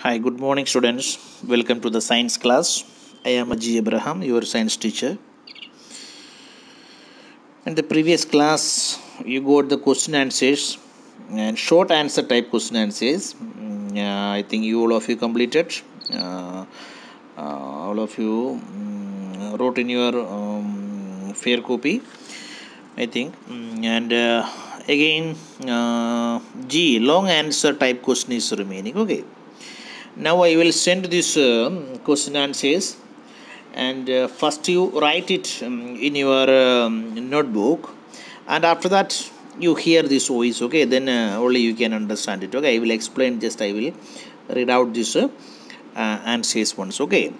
Hi, good morning, students. Welcome to the science class. I am Aji Abraham, your science teacher. In the previous class, you got the question answers and short answer type question answers. I think all of you completed. All of you wrote in your fair copy, I think. And again, G long answer type question is remaining. Okay. Now I will send this question answers, and first you write it in your notebook, and after that you hear this voice. Okay, then only you can understand it. Okay, I will explain. Just I will read out this answers once. Okay,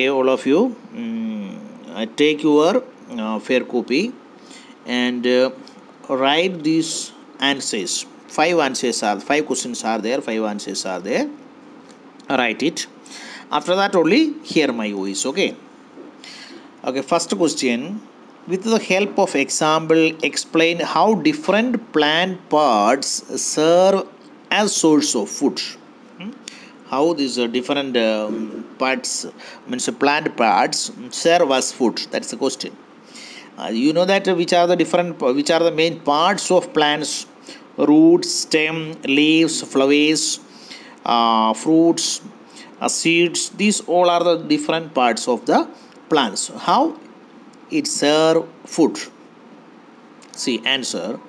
all of you, take your fair copy and write these answers. Five questions are there. Five answers are there. Write it. After that only hear my voice. Okay, first question: with the help of example, explain how different plant parts serve as source of food. How these different parts, means plant parts, serve as food. That's the question. You know that which are the main parts of plants: roots, stem, leaves, flowers, fruits, seeds. These all are the different parts of the plants. How it serve food? See, answer.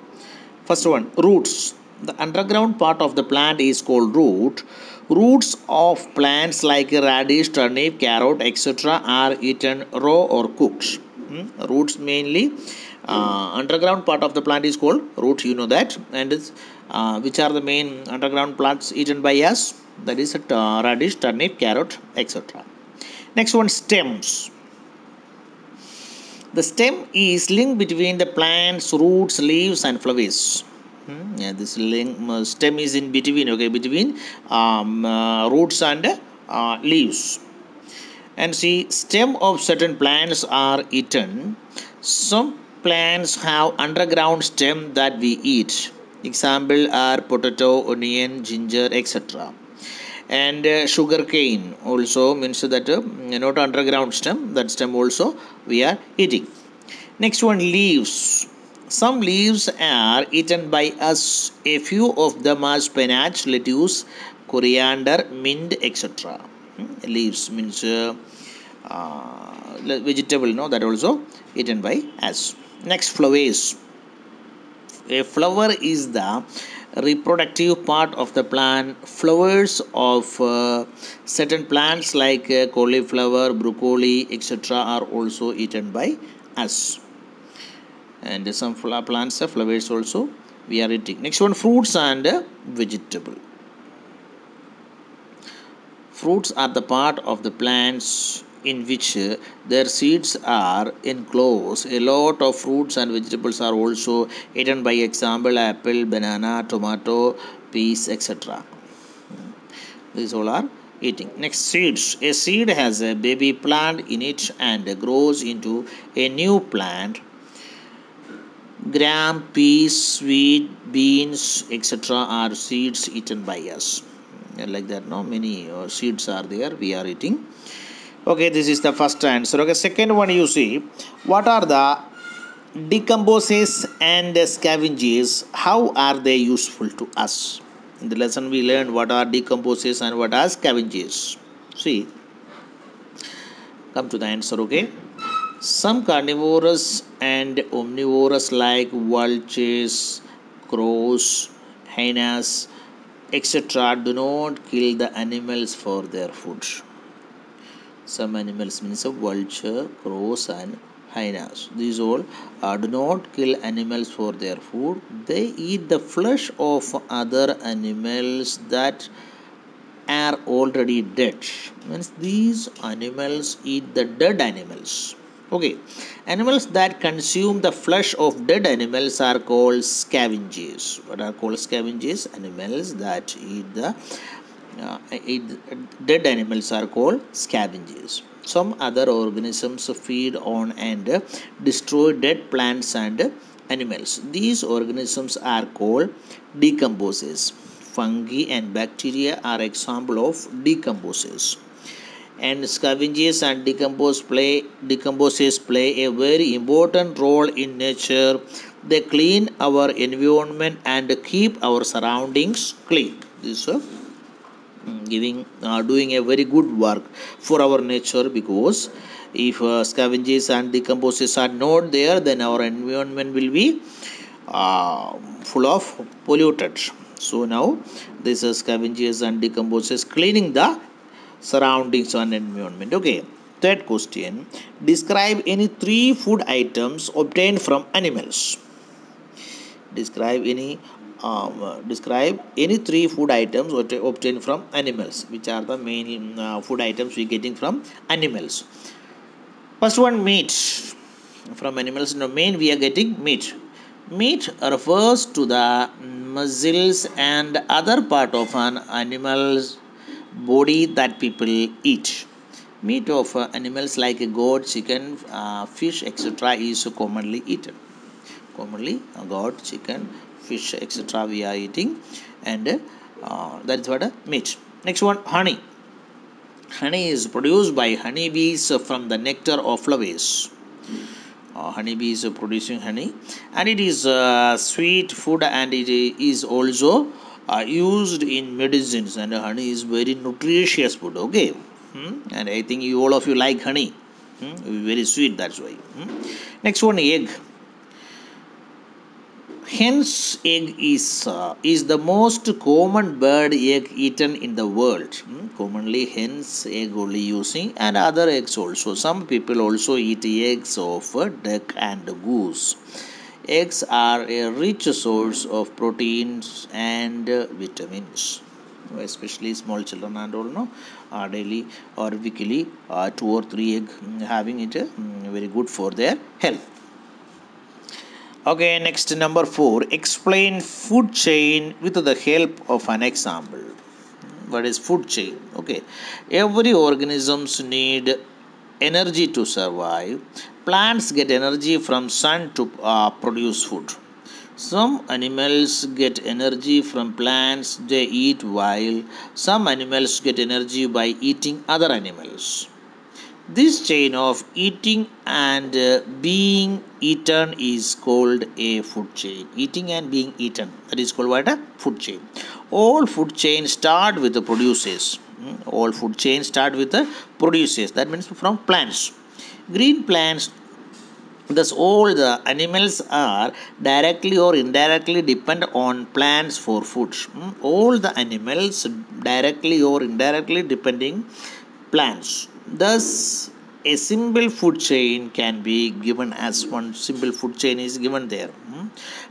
First one, roots. The underground part of the plant is called root. Roots of plants like radish, turnip, carrot, etc. are eaten raw or cooked. Roots mainly. Underground part of the plant is called root. You know that. And which are the main underground plants eaten by us? That is radish, turnip, carrot, etc. Next one, stems. The stem is linked between the plant's roots, leaves, and flowers. This stem is in between. Okay, between roots and leaves. And see, stem of certain plants are eaten. Some plants have underground stem that we eat. Example are potato, onion, ginger, etc. And sugar cane also means that not underground stem. That stem also we are eating. Next one, leaves. Some leaves are eaten by us. A few of them are spinach, lettuce, coriander, mint, etc. Leaves means vegetable, no, that also eaten by us. Next, flowers. A flower is the reproductive part of the plant. Flowers of certain plants like cauliflower, broccoli, etc. are also eaten by us. And some plants flowers also we are eating. Next one, fruits and vegetable. Fruits are the part of the plants in which their seeds are enclosed. A lot of fruits and vegetables are also eaten by example apple, banana, tomato, peas, etc. These all are eating. Next, seeds. A seed has a baby plant in it and grows into a new plant. Gram, peas, wheat, beans, etc. are seeds eaten by us. Like that, no, many seeds are there we are eating. Okay, this is the first answer. Okay, second one, you see, what are the decomposers and scavengers? How are they useful to us? In the lesson we learned what are decomposers and what are scavengers. See, come to the answer. Okay, some carnivorous and omnivorous like vultures, crows, hyenas, etc. do not kill the animals for their food. Some animals means a vulture, crows, and hyenas. These all do not kill animals for their food. They eat the flesh of other animals that are already dead. Means these animals eat the dead animals. Okay, animals that consume the flesh of dead animals are called scavengers. What are called scavengers? Animals that eat dead animals are called scavengers. Some other organisms feed on and destroy dead plants and animals. These organisms are called decomposers. fungi, and bacteria are example of decomposers. And scavengers and decomposers play a very important role in nature. They clean our environment and keep our surroundings clean. This is doing a very good work for our nature, because if scavengers and decomposers are not there, then our environment will be uh, full of polluted. So now this is scavengers and decomposers cleaning the surroundings and environment. Okay. Third question. Describe any three food items obtained from animals. Describe any three food items obtained from animals. Which are the main food items we getting from animals? First one, meat. From animals, no, main we are getting meat. Meat refers to the muscles and other part of an animal's body that people eat. Meat of animals like goat, chicken, fish, etc. is commonly eaten. Commonly, goat, chicken, fish, etc. we are eating, and that's what meat. Next one, honey. Honey is produced by honeybees from the nectar of flowers. Honeybees are producing honey, and it is sweet food, and it is also used in medicines, and honey is very nutritious food. Okay. And I think all of you like honey. Very sweet, that's why. Next one, egg. Hen's egg is the most common bird egg eaten in the world. Commonly, hen's egg only using, and other eggs also. Some people also eat eggs of duck and goose. Eggs are a rich source of proteins and vitamins. Especially small children and all, no, daily or weekly 2 or 3 egg having it very good for their health. Okay, next, number 4. Explain food chain with the help of an example. What is food chain? Okay, every organisms need energy to survive. Plants get energy from sun to produce food. Some animals get energy from plants they eat, while some animals get energy by eating other animals. This chain of eating and being eaten is called a food chain. Eating and being eaten, that is called what? A food chain. All food chains start with the produces. All food chains start with the produces. That means from plants. Green plants. Thus, all the animals are directly or indirectly depend on plants for food. All the animals directly or indirectly depending plants. Thus, a simple food chain can be given as one simple food chain is given there.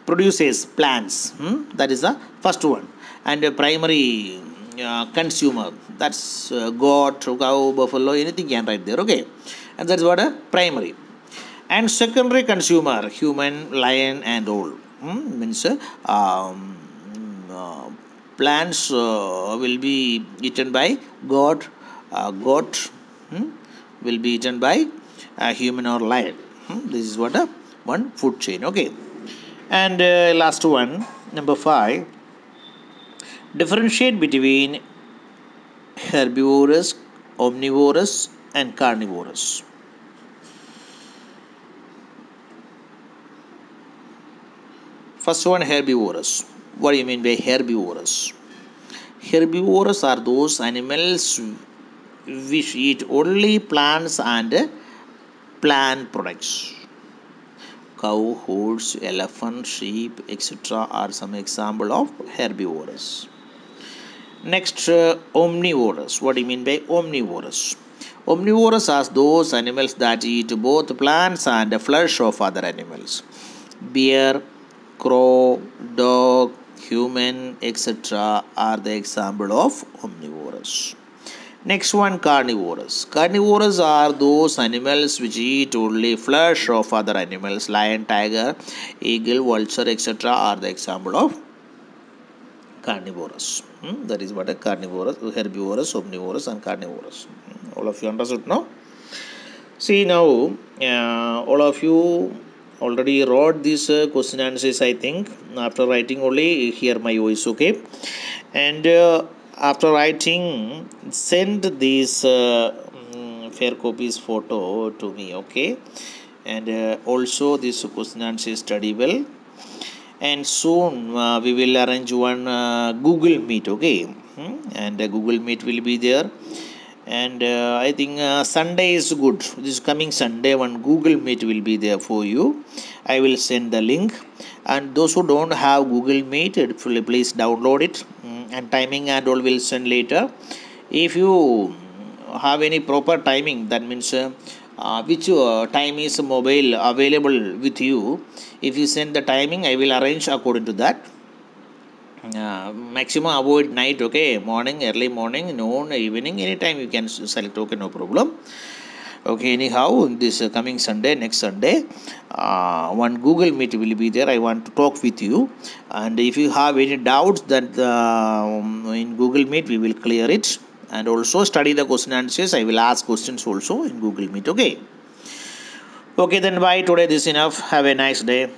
Produces plants. That is the first one. And a primary consumer. That's goat, cow, buffalo, anything can write there. Okay. And that's what a primary. And secondary consumer, human, lion, and all. Means plants will be eaten by goat will be eaten by a human or lion. This is what a one food chain. Okay. And last one, number 5. Differentiate between herbivorous, omnivorous, and carnivorous. First one, herbivorous. What do you mean by herbivorous? Herbivorous are those animals which eat only plants and plant products. Cow, horse, elephant, sheep, etc. are some example of herbivorous. Next, omnivorous. What do you mean by omnivorous? Omnivorous are those animals that eat both plants and flesh of other animals. Bear, crow, dog, human, etc. are the example of omnivorous. Next one, carnivorous. Carnivorous are those animals which eat only flesh of other animals. Lion, tiger, eagle, vulture, etc. are the example of carnivorous. That is what a carnivorous, herbivorous, omnivorous, and carnivorous. All of you understood now? See now, all of you already wrote these question answers, I think. After writing only, hear my voice, okay? And after writing, send these fair copies photo to me, okay? And also this question answer study well, and soon we will arrange one Google Meet, okay? And Google Meet will be there. And I think Sunday is good. This coming Sunday one Google Meet will be there for you. I will send the link, and those who don't have Google Meet, please download it. And timing and all will send later. If you have any proper timing, that means which time is mobile available with you, if you send the timing, I will arrange according to that. Maximum avoid night, okay? Morning, early morning, noon, evening, anytime you can select, okay? No problem. Okay, anyhow, this coming Sunday, next Sunday, one Google Meet will be there. I want to talk with you, and if you have any doubts, that in Google Meet we will clear it, and also study the question answers. I will ask questions also in Google Meet, okay? Okay, then bye. Today this enough. Have a nice day.